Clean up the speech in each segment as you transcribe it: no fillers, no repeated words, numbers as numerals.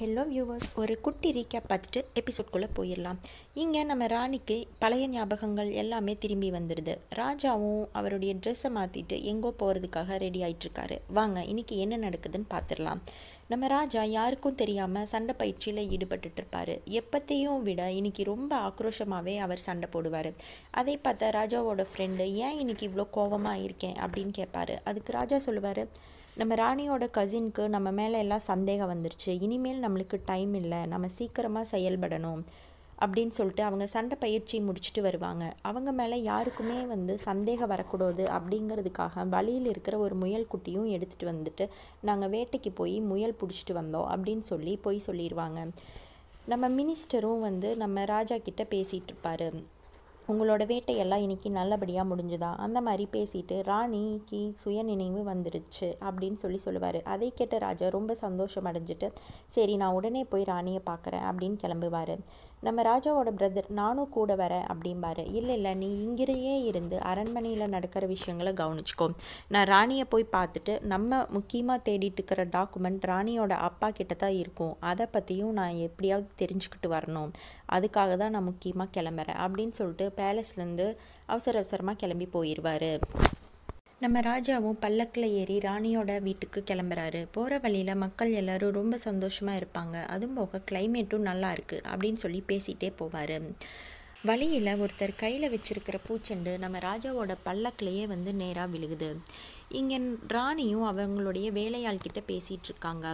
Hello viewers, ஒரு குட்டி recap பார்த்துட்டு எபிசோட்குள்ளே போயிடலாம். இங்கே நம்ம ராணிக்கு பழைய ஞாபகங்கள் எல்லாமே திரும்பி வந்துடுது. ராஜாவும் அவருடைய ட்ரெஸ்ஸை மாற்றிட்டு எங்கோ போகிறதுக்காக ரெடி ஆகிட்டுருக்காரு. வாங்க இன்றைக்கி என்ன நடக்குதுன்னு பார்த்துடலாம். நம்ம ராஜா யாருக்கும் தெரியாமல் சண்டை பயிற்சியில் ஈடுபட்டுட்டு இருப்பார். எப்பத்தையும் விட இன்றைக்கி ரொம்ப ஆக்ரோஷமாகவே அவர் சண்டை போடுவார். அதை பார்த்தா ராஜாவோட ஃப்ரெண்டு ஏன் இன்றைக்கி இவ்வளோ கோபமாக இருக்கேன் அப்படின்னு கேட்பாரு. அதுக்கு ராஜா சொல்லுவார், நம்ம ராணியோட கசினுக்கு நம்ம மேலே எல்லாம் சந்தேகம் வந்துருச்சு, இனிமேல் நம்மளுக்கு டைம் இல்லை, நம்ம சீக்கிரமாக செயல்படணும் அப்படின்னு சொல்லிட்டு அவங்க சண்டை பயிற்சி முடிச்சுட்டு வருவாங்க. அவங்க மேலே யாருக்குமே சந்தேகம் வரக்கூடாது அப்படிங்கிறதுக்காக வழியில் இருக்கிற ஒரு முயல் குட்டியும் எடுத்துகிட்டு வந்துட்டு நாங்கள் வேட்டைக்கு போய் முயல் பிடிச்சிட்டு வந்தோம் அப்படின்னு சொல்லி போய் சொல்லிடுவாங்க. நம்ம மினிஸ்டரும் நம்ம ராஜா கிட்ட பேசிகிட்டு இருப்பார். உங்களோட வேட்டையெல்லாம் இன்றைக்கி நல்லபடியாக முடிஞ்சுதா அந்த மாதிரி பேசிட்டு ராணிக்கு சுய நினைவு வந்துடுச்சு அப்படின்னு சொல்லுவார். அதை கேட்ட ராஜா ரொம்ப சந்தோஷம் அடைஞ்சிட்டு சரி நான் உடனே போய் ராணியை பார்க்குறேன் அப்படின்னு கிளம்புவார். நம்ம ராஜாவோட பிரதர் நானும் கூட வரேன் அப்படிம்பாரு. இல்லை நீ இங்கேயே இருந்து அரண்மனையில் நடக்கிற விஷயங்களை கவனிச்சிக்கோ, நான் ராணியை போய் பார்த்துட்டு நம்ம முக்கியமாக தேடிட்டு இருக்கிற டாக்குமெண்ட் ராணியோட அப்பா கிட்ட தான் இருக்கும், அதை பற்றியும் நான் எப்படியாவது தெரிஞ்சுக்கிட்டு வரணும், அதுக்காக தான் நான் முக்கியமாக கிளம்புறேன் அப்படின்னு சொல்லிட்டு பேலஸ்லேருந்து அவசரமாக கிளம்பி போயிடுவார். நம்ம ராஜாவும் பல்லக்கில் ஏறி ராணியோட வீட்டுக்கு கிளம்புறாரு. போகிற வழியில் மக்கள் எல்லோரும் ரொம்ப சந்தோஷமாக இருப்பாங்க, அதுவும் போக கிளைமேட்டும் நல்லா இருக்குது அப்படின்னு சொல்லி பேசிகிட்டே போவார். வழியில் ஒருத்தர் கையில் வச்சுருக்கிற பூச்செண்டு நம்ம ராஜாவோட பல்லக்கிலேயே நேராக விழுகுது. இங்கே ராணியும் அவங்களுடைய வேலையாள்கிட்ட பேசிகிட்டு இருக்காங்க.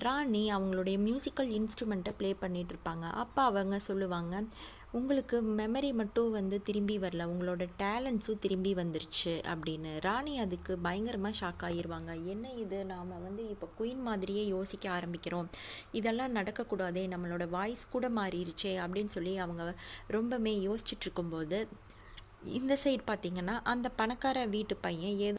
ராணி அவங்களுடைய மியூசிக்கல் இன்ஸ்ட்ருமெண்ட்டை ப்ளே பண்ணிகிட்ருப்பாங்க. அப்போ அவங்க சொல்லுவாங்க, உங்களுக்கு மெமரி மட்டும் திரும்பி வரல, உங்களோட டேலண்ட்ஸும் திரும்பி வந்துருச்சு அப்படின்னு. ராணி அதுக்கு பயங்கரமாக ஷாக் ஆகிடுவாங்க. என்ன இது, நாம் இப்போ குயின் மாதிரியே யோசிக்க ஆரம்பிக்கிறோம், இதெல்லாம் நடக்கக்கூடாதே, நம்மளோட வாய்ஸ் கூட மாறிடுச்சே அப்படின்னு சொல்லி அவங்க ரொம்பவே யோசிச்சுட்டு இருக்கும்போது இந்த சைடு பார்த்திங்கன்னா அந்த பணக்கார வீட்டு பையன்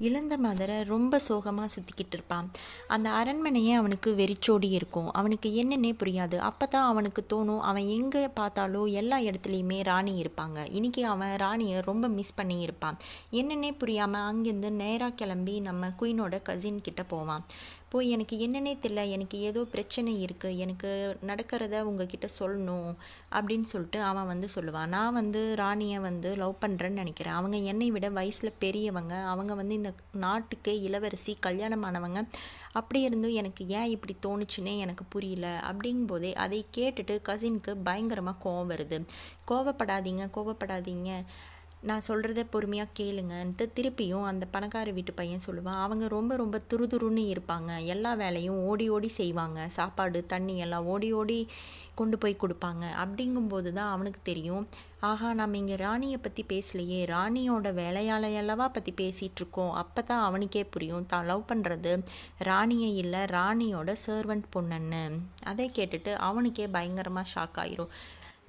இழந்த மதரை ரொம்ப சோகமாக சுற்றிக்கிட்டு இருப்பான். அந்த அரண்மனையே அவனுக்கு வெறிச்சோடி இருக்கும். அவனுக்கு என்னன்னே புரியாது. அப்போ தான் அவனுக்கு தோணும், அவன் எங்கே பார்த்தாலும் எல்லா இடத்துலையுமே ராணி இருப்பாங்க. இன்றைக்கி அவன் ராணியை ரொம்ப மிஸ் பண்ணி இருப்பான். என்னன்னே புரியாமல் அங்கேருந்து நேராக கிளம்பி நம்ம குயினோட கசின் கிட்ட போவான். போய் எனக்கு என்னன்னே தெரியல, எனக்கு ஏதோ பிரச்சனை இருக்குது, எனக்கு நடக்கிறத உங்ககிட்ட சொல்லணும் அப்படின்னு சொல்லிட்டு அவன் சொல்லுவான். நான் ராணியை லவ் பண்ணுறேன்னு நினைக்கிறேன், அவங்க என்னை விட வயசில் பெரியவங்க, அவங்க இந்த நாட்டுக்கே இளவரசி, கல்யாணமானவங்க, அப்படி இருந்தும் எனக்கு ஏன் இப்படி தோணுச்சுன்னே எனக்கு புரியல அப்படிங்கும்போதே அதை கேட்டுட்டு கசினுக்கு பயங்கரமாக கோவம் வருது. கோவப்படாதீங்க, நான் சொல்கிறத பொறுமையாக கேளுங்கன்ட்டு திருப்பியும் அந்த பணக்கார வீட்டு பையன் சொல்லுவான். அவங்க ரொம்ப துருதுருன்னு இருப்பாங்க, எல்லா வேலையும் ஓடி செய்வாங்க, சாப்பாடு தண்ணி எல்லாம் ஓடி கொண்டு போய் கொடுப்பாங்க. அப்படிங்கும்போது தான் அவனுக்கு தெரியும், ஆஹா நம்ம இங்கே ராணியை பற்றி பேசலையே, ராணியோட வேலையாளையல்லவா பற்றி பேசிகிட்ருக்கோம். அப்போ தான் அவனுக்கே புரியும், தான் லவ் பண்ணுறது ராணியை இல்லை, ராணியோட சர்வன்ட் பொண்ணுன்னு. அதை கேட்டுட்டு அவனுக்கே பயங்கரமாக ஷாக் ஆயிரும்.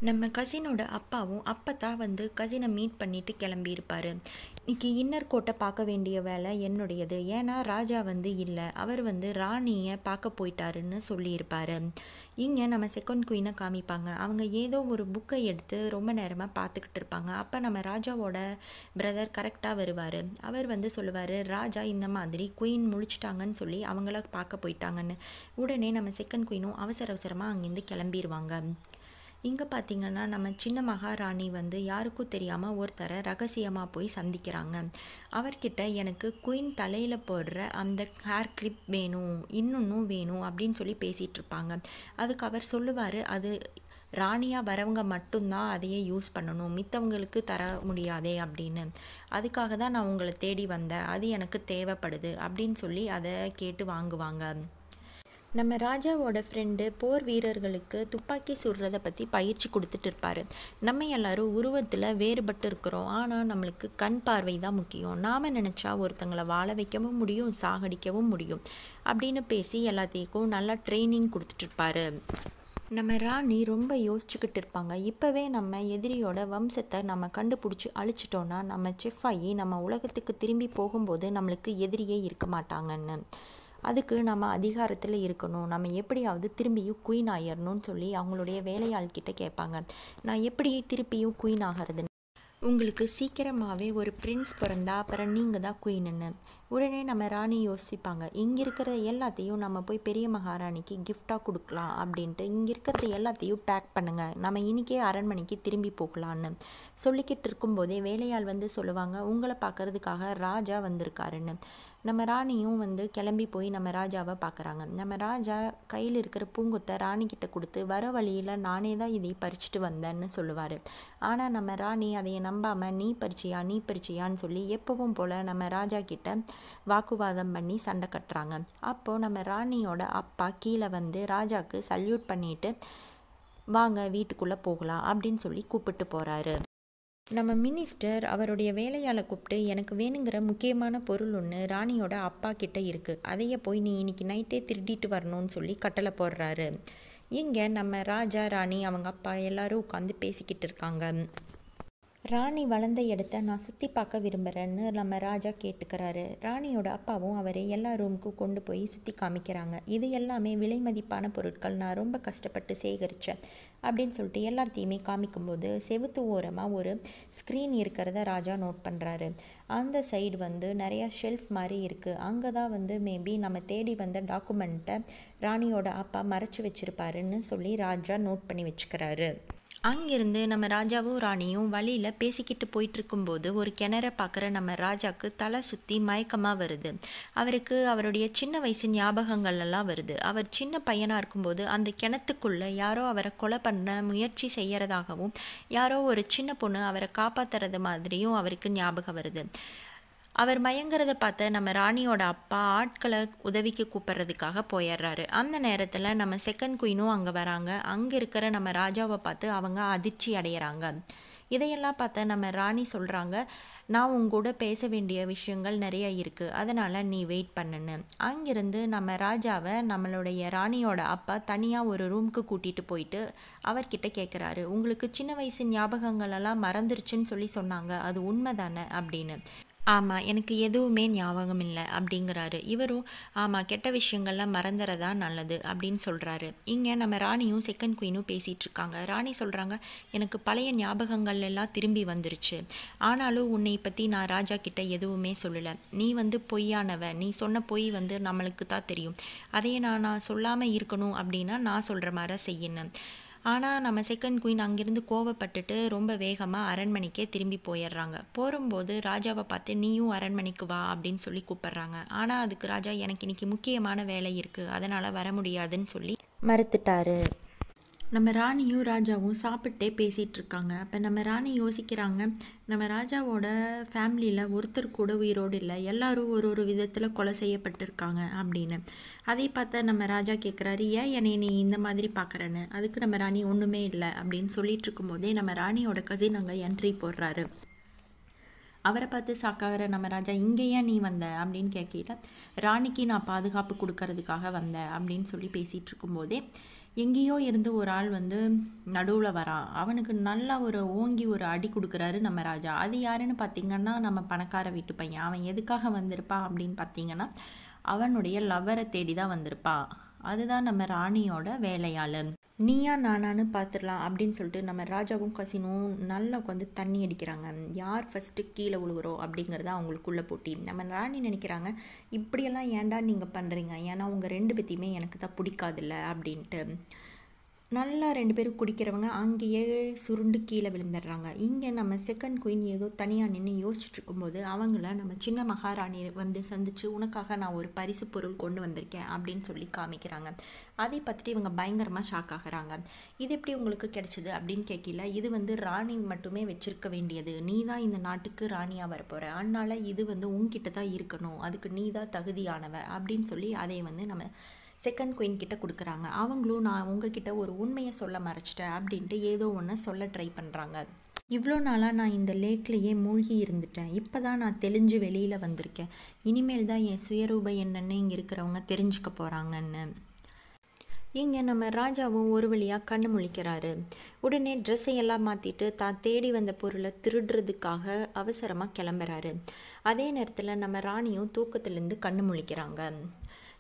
நம்ம கசினோட அப்பாவும் அப்போ தான் கசினை மீட் பண்ணிவிட்டு கிளம்பியிருப்பார். இன்றைக்கி இன்னர் கோட்டை பார்க்க வேண்டிய வேலை என்னுடையது, ஏன்னா ராஜா இல்லை, அவர் ராணியை பார்க்க போயிட்டாருன்னு சொல்லியிருப்பார். இங்கே நம்ம செகண்ட் குயினை காமிப்பாங்க. அவங்க ஏதோ ஒரு புக்கை எடுத்து ரொம்ப நேரமாக பார்த்துக்கிட்டு இருப்பாங்க. அப்போ நம்ம ராஜாவோட பிரதர் கரெக்டாக வருவார். அவர் சொல்லுவார், ராஜா இந்த மாதிரி குயின் முழிச்சிட்டாங்கன்னு சொல்லி அவங்கள பார்க்க போயிட்டாங்கன்னு. உடனே நம்ம செகண்ட் குயினும் அவசரமாக அங்கேருந்து கிளம்பிடுவாங்க. இங்கே பார்த்திங்கன்னா நம்ம சின்ன மகாராணி யாருக்கும் தெரியாமல் ஒருத்தரை ரகசியமாக போய் சந்திக்கிறாங்க. அவர்கிட்ட எனக்கு குயின் தலையில் போடுற அந்த ஹேர் கிளிப் வேணும், இன்னொன்னும் வேணும் அப்படின்னு சொல்லி பேசிகிட்டு இருப்பாங்க. அதுக்கு அவர் சொல்லுவார், அது ராணியாக வரவங்க மட்டும்தான் அதையே யூஸ் பண்ணணும், மித்தவங்களுக்கு தர முடியாதே அப்படின்னு. அதுக்காக தான் நான் உங்களை தேடி வந்தேன், அது எனக்கு தேவைப்படுது அப்படின்னு சொல்லி அதை கேட்டு வாங்குவாங்க. நம்ம ராஜாவோட ஃப்ரெண்டு போர் வீரர்களுக்கு துப்பாக்கி சுடுறதை பற்றி பயிற்சி கொடுத்துட்டு இருப்பார். நம்ம எல்லாரும் உருவத்தில் வேறுபட்டு இருக்கிறோம், ஆனால் நம்மளுக்கு கண் பார்வை தான் முக்கியம், நாம் நினச்சா ஒருத்தங்களை வாழ வைக்கவும் முடியும், சாகடிக்கவும் முடியும் அப்படின்னு பேசி எல்லாத்தையும் நல்லா ட்ரைனிங் கொடுத்துட்ருப்பாரு. நம்ம ராணி ரொம்ப யோசிச்சுக்கிட்டு இருப்பாங்க. இப்போவே நம்ம எதிரியோட வம்சத்தை நம்ம கண்டுபிடிச்சி அழிச்சிட்டோன்னா நம்ம செஃப் ஆகி நம்ம உலகத்துக்கு திரும்பி போகும்போது நம்மளுக்கு எதிரியே இருக்க மாட்டாங்கன்னு. அதுக்கு நம்ம அதிகாரத்தில் இருக்கணும், நம்ம எப்படியாவது திரும்பியும் குயின் ஆயிடணும்னு சொல்லி அவங்களுடைய வேலையாள்கிட்ட கேட்பாங்க. நான் எப்படி திருப்பியும் குயின் ஆகிறது, உங்களுக்கு சீக்கிரமாகவே ஒரு பிரின்ஸ் பிறந்தா அப்புறம் நீங்கள் தான் குயின்னு. உடனே நம்ம ராணி யோசிப்பாங்க, இங்கே இருக்கிற எல்லாத்தையும் நம்ம போய் பெரிய மகாராணிக்கு கிஃப்டாக கொடுக்கலாம் அப்படின்ட்டு இங்கே இருக்கிறது எல்லாத்தையும் பேக் பண்ணுங்கள், நம்ம இன்றைக்கே அரண்மனைக்கு திரும்பி போகலான்னு சொல்லிக்கிட்டு இருக்கும்போதே வேலையாள் வந்து சொல்லுவாங்க, உங்களை பார்க்கறதுக்காக ராஜா வந்திருக்காருன்னு. நம்ம ராணியும் வந்து கிளம்பி போய் நம்ம ராஜாவை பார்க்குறாங்க. நம்ம ராஜா கையில் இருக்கிற பூங்கொத்தை ராணிக்கிட்ட கொடுத்து, வர வழியில் நானே தான் இதை பறிச்சுட்டு வந்தேன்னு சொல்லுவார். ஆனால் நம்ம ராணி அதையை நம்பாமல், நீ பறிச்சியான்னு சொல்லி எப்பவும் போல் நம்ம ராஜா கிட்ட வாக்குவாதம் பண்ணி சண்டை கட்டுறாங்க. அப்போது நம்ம ராணியோட அப்பா கீழே வந்து ராஜாவுக்கு சல்யூட் பண்ணிட்டு, வாங்க வீட்டுக்குள்ளே போகலாம் அப்படின்னு சொல்லி கூப்பிட்டு போகிறாரு. நம்ம மினிஸ்டர் அவருடைய வேலையாளை கூப்பிட்டு, எனக்கு வேணுங்கிற முக்கியமான பொருள் ஒன்று ராணியோட அப்பா கிட்ட இருக்குது, அதையே போய் நீ இன்னைக்கு நைட்டே திருடிட்டு வரணும்னு சொல்லி கட்டளை போடுறாரு. இங்கே நம்ம ராஜா ராணி அவங்க அப்பா எல்லாரும் உட்காந்து பேசிக்கிட்டு இருக்காங்க. ராணி வளர்ந்த இடத்த நான் சுற்றி பார்க்க விரும்புகிறேன்னு நம்ம ராஜா கேட்டுக்கிறாரு. ராணியோட அப்பாவும் அவரை எல்லா ரூமுக்கும் கொண்டு போய் சுற்றி காமிக்கிறாங்க. இது எல்லாமே விலை மதிப்பான பொருட்கள், நான் ரொம்ப கஷ்டப்பட்டு சேகரித்தேன் அப்படின்னு சொல்லிட்டு எல்லாத்தையுமே காமிக்கும்போது செவுத்து ஓரமாக ஒரு ஸ்க்ரீன் இருக்கிறத ராஜா நோட் பண்ணுறாரு. அந்த சைடு வந்து நிறையா ஷெல்ஃப் மாதிரி இருக்குது. அங்கே தான் வந்து மேபி நம்ம தேடி வந்த டாக்குமெண்ட்டை ராணியோட அப்பா மறைச்சி வச்சுருப்பாருன்னு சொல்லி ராஜா நோட் பண்ணி வச்சுக்கிறாரு. அங்கிருந்து நம்ம ராஜாவும் ராணியும் வழியில் பேசிக்கிட்டு போயிட்டு இருக்கும்போது ஒரு கிணற பார்க்குற நம்ம ராஜாவுக்கு தலை சுற்றி மயக்கமாக வருது. அவருக்கு அவருடைய சின்ன வயசு ஞாபகங்கள் எல்லாம் வருது. அவர் சின்ன பையனாக இருக்கும்போது அந்த கிணத்துக்குள்ளே யாரோ அவரை கொலை பண்ண முயற்சி செய்கிறதாகவும், யாரோ ஒரு சின்ன பொண்ணு அவரை காப்பாற்றுறது மாதிரியும் அவருக்கு ஞாபகம் வருது. அவர் மயங்கிறத பார்த்த நம்ம ராணியோட அப்பா ஆட்களை உதவிக்கு கூப்பிட்றதுக்காக போயிடுறாரு. அந்த நேரத்தில் நம்ம செகண்ட் குயினும் அங்கே வராங்க. அங்கே இருக்கிற நம்ம ராஜாவை பார்த்து அவங்க அதிர்ச்சி அடைகிறாங்க. இதையெல்லாம் பார்த்த நம்ம ராணி சொல்கிறாங்க, நான் உங்கூட பேச வேண்டிய விஷயங்கள் நிறைய இருக்குது, அதனால் நீ வெயிட் பண்ணுன்னு. அங்கிருந்து நம்ம ராஜாவை நம்மளுடைய ராணியோட அப்பா தனியாக ஒரு ரூமுக்கு கூட்டிகிட்டு போயிட்டு அவர்கிட்ட கேட்குறாரு, உங்களுக்கு சின்ன வயசு ஞாபகங்களெல்லாம் மறந்துருச்சுன்னு சொல்லி சொன்னாங்க, அது உண்மை தானே அப்படின்னு. ஆமாம், எனக்கு எதுவுமே ஞாபகம் இல்லை அப்படிங்கிறாரு. இவரும் ஆமாம், கெட்ட விஷயங்கள்லாம் மறந்துறதா நல்லது அப்படின்னு சொல்கிறாரு. இங்கே நம்ம ராணியும் செகண்ட் குயினும் பேசிகிட்டு இருக்காங்க. ராணி சொல்கிறாங்க, எனக்கு பழைய ஞாபகங்கள் எல்லாம் திரும்பி வந்துருச்சு, ஆனாலும் உன்னை பற்றி நான் ராஜா கிட்ட எதுவுமே சொல்லலை. நீ வந்து பொய்யானவ, நீ சொன்ன பொய் வந்து நம்மளுக்கு தான் தெரியும், அதையே நான் சொல்லாமல் இருக்கணும் அப்படின்னா நான் சொல்கிற மாதிரி செய்யணும். ஆனால் நம்ம செகண்ட் குயின் அங்கேருந்து கோவப்பட்டுட்டு ரொம்ப வேகமாக அரண்மனைக்கே திரும்பி போயிடுறாங்க. போகும்போது ராஜாவை பார்த்து, நீயும் அரண்மனைக்கு வா அப்படின்னு சொல்லி கூப்பிட்றாங்க. ஆனால் அதுக்கு ராஜா, எனக்கு இன்னைக்கு முக்கியமான வேலை இருக்குது, அதனால் வர முடியாதுன்னு சொல்லி மறுத்துட்டாரு. நம்ம ராணியும் ராஜாவும் சாப்பிட்டே பேசிகிட்டு இருக்காங்க. அப்போ நம்ம ராணி யோசிக்கிறாங்க, நம்ம ராஜாவோட ஃபேமிலியில் ஒருத்தர் கூட உயிரோடு இல்லை, எல்லாரும் ஒரு ஒரு விதத்தில் கொலை செய்யப்பட்டிருக்காங்க அப்படின்னு. அதை பார்த்தா நம்ம ராஜா கேட்குறாரு, ஏன் என்னை நீ இந்த மாதிரி பார்க்குறேன்னு. அதுக்கு நம்ம ராணி ஒன்றுமே இல்லை அப்படின்னு சொல்லிட்டு இருக்கும்போதே நம்ம ராணியோட கசின் அங்கே என்ட்ரி போடுறாரு. அவரை பார்த்து ஷாக்காகிற நம்ம ராஜா, இங்கே ஏன் நீ வந்த அப்படின்னு கேட்கல, ராணிக்கு நான் பாதுகாப்பு கொடுக்கறதுக்காக வந்தேன் அப்படின்னு சொல்லி பேசிகிட்டு இருக்கும்போதே எங்கேயோ இருந்து ஒரு ஆள் வந்து நடுவில் வரான். அவனுக்கு நல்லா ஒரு ஓங்கி ஒரு அடி கொடுக்குறாரு நம்ம ராஜா. அது யாருன்னு பார்த்தீங்கன்னா நம்ம பணக்கார வீட்டு பையன். அவன் எதுக்காக வந்திருப்பான் அப்படின்னு பார்த்தீங்கன்னா அவனுடைய லவ்வரை தேடி தான் வந்திருப்பான். அதுதான் நம்ம ராணியோட வேலையாள். நீயா நானான்னு பார்த்துடலாம் அப்படின்னு சொல்லிட்டு நம்ம ராஜாவும் கசினும் நல்லா உட்காந்து தண்ணி அடிக்கிறாங்க. யார் ஃபஸ்ட்டு கீழே விழுவுறோம் அப்படிங்கிறத அவங்களுக்குள்ளே போட்டி. நம்ம ராணி நினைக்கிறாங்க, இப்படியெல்லாம் ஏன்டா நீங்கள் பண்ணுறீங்க, ஏன்னா உங்கள் ரெண்டு பேத்தையுமே எனக்கு தான் பிடிக்காதில்ல அப்படின்ட்டு. நல்லா ரெண்டு பேரும் குடிக்கிறவங்க அங்கேயே சுருண்டு கீழே விழுந்துடுறாங்க. இங்கே நம்ம செகண்ட் குயின் ஏதோ தனியாக நின்று யோசிச்சுட்டு இருக்கும்போது அவங்கள நம்ம சின்ன மகாராணி வந்து சந்தித்து, உனக்காக நான் ஒரு பரிசு பொருள் கொண்டு வந்திருக்கேன் அப்படின்னு சொல்லி காமிக்கிறாங்க. அதை பார்த்துட்டு இவங்க பயங்கரமாக ஷாக் ஆகுறாங்க. இது எப்படி உங்களுக்கு கிடைச்சிது அப்படின்னு கேட்கல, இது வந்து ராணி மட்டுமே வச்சிருக்க வேண்டியது, நீ தான் இந்த நாட்டுக்கு ராணியாக வரப்போகிற, அதனால் இது வந்து உங்ககிட்ட தான் இருக்கணும், அதுக்கு நீ தான் தகுதியானவ அப்படின்னு சொல்லி அதை வந்து நம்ம செகண்ட் குயின் கிட்ட கொடுக்குறாங்க. அவங்களும் நான் உங்ககிட்ட ஒரு உண்மையை சொல்ல மறைச்சிட்டேன் அப்படின்ட்டு ஏதோ ஒன்று சொல்ல ட்ரை பண்ணுறாங்க. இவ்வளோ நாளாக நான் இந்த லேக்லேயே மூழ்கி இருந்துட்டேன், இப்போ தான் நான் தெளிஞ்சு வெளியில் வந்திருக்கேன், இனிமேல் தான் என் சுயரூபம் என்னன்னு இங்கே இருக்கிறவங்க தெரிஞ்சுக்க போகிறாங்கன்னு. இங்கே நம்ம ராஜாவும் ஒரு வழியாக கண்ணு முழிக்கிறாரு. உடனே ட்ரெஸ்ஸை எல்லாம் மாற்றிட்டு தான் தேடி வந்த பொருளை திருடுறதுக்காக அவசரமாக கிளம்புறாரு. அதே நேரத்தில் நம்ம ராணியும் தூக்கத்துலேருந்து கண்ணு முழிக்கிறாங்க.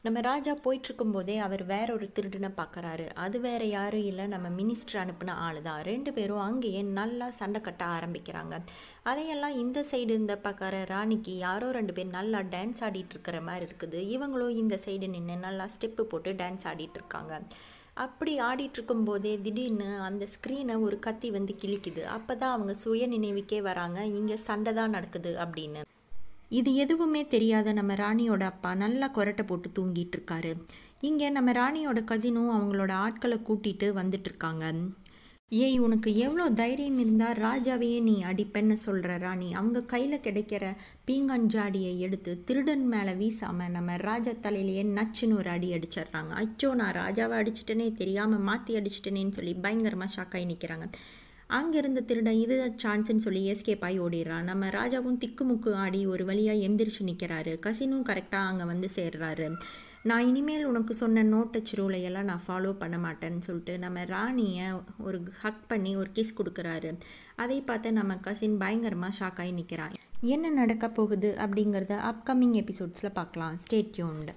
நம்ம ராஜா போயிட்டுருக்கும்போதே அவர் வேற ஒரு திருடனை பார்க்குறாரு. அது வேற யாரும் இல்லை, நம்ம மினிஸ்டர் அனுப்பின ஆள் தான். 2 பேரும் அங்கேயே நல்லா சண்டை கட்ட ஆரம்பிக்கிறாங்க. அதையெல்லாம் இந்த சைடு இருந்த பார்க்குற ராணிக்கு யாரோ 2 பேர் நல்லா டான்ஸ் ஆடிட்டு இருக்கிற மாதிரி இருக்குது. இவங்களும் இந்த சைடு நின்று நல்லா ஸ்டெப்பு போட்டு டான்ஸ் ஆடிட்டு இருக்காங்க. அப்படி ஆடிட்டு இருக்கும்போதே திடீர்னு அந்த ஸ்க்ரீனை ஒரு கத்தி வந்து கிழிக்குது. அப்போ தான் அவங்க சுய நினைவுக்கே வராங்க, இங்கே சண்டை தான் நடக்குது அப்படின்னு. இது எதுவுமே தெரியாத நம்ம ராணியோட அப்பா நல்லா கொரட்டை போட்டு தூங்கிட்டு இருக்காரு. இங்கே நம்ம ராணியோட கசினும் அவங்களோட ஆட்களை கூட்டிட்டு வந்துட்டு இருக்காங்க. ஏய், உனக்கு எவ்வளோ தைரியம் இருந்தால் ராஜாவையே நீ அடிப்பேன்னு சொல்கிற ராணி. அவங்க கையில் கிடைக்கிற பீங்கான் ஜாடியை எடுத்து திருடன் மேலே வீசாமல் நம்ம ராஜா தலையிலேயே நச்சுன்னு ஒரு அடி அடிச்சிடுறாங்க. அச்சோ, நான் ராஜாவை அடிச்சிட்டேனே, தெரியாமல் மாற்றி அடிச்சிட்டேனேன்னு சொல்லி பயங்கரமாக ஷாக்காகி நிற்கிறாங்க. அங்கேருந்த திருடன் இது சான்ஸ்ன்னு சொல்லி எஸ்கேப் ஆகி ஓடிடுறான். நம்ம ராஜாவும் திக்குமுக்கு ஆடி ஒரு வழியாக எந்திரிச்சு நிற்கிறாரு. கசினும் கரெக்டாக அங்கே வந்து சேர்றாரு. நான் இனிமேல் உனக்கு சொன்ன நோ டச் ரூலையெல்லாம் நான் ஃபாலோ பண்ண மாட்டேன்னு சொல்லிட்டு நம்ம ராணியை ஒரு ஹக் பண்ணி ஒரு கிஸ் கொடுக்குறாரு. அதை பார்த்து நம்ம கசின் பயங்கரமாக ஷாக்காகி நிற்கிறான். என்ன நடக்க போகுது அப்படிங்கிறத அப்கமிங் எபிசோட்ஸில் பார்க்கலாம். Stay tuned.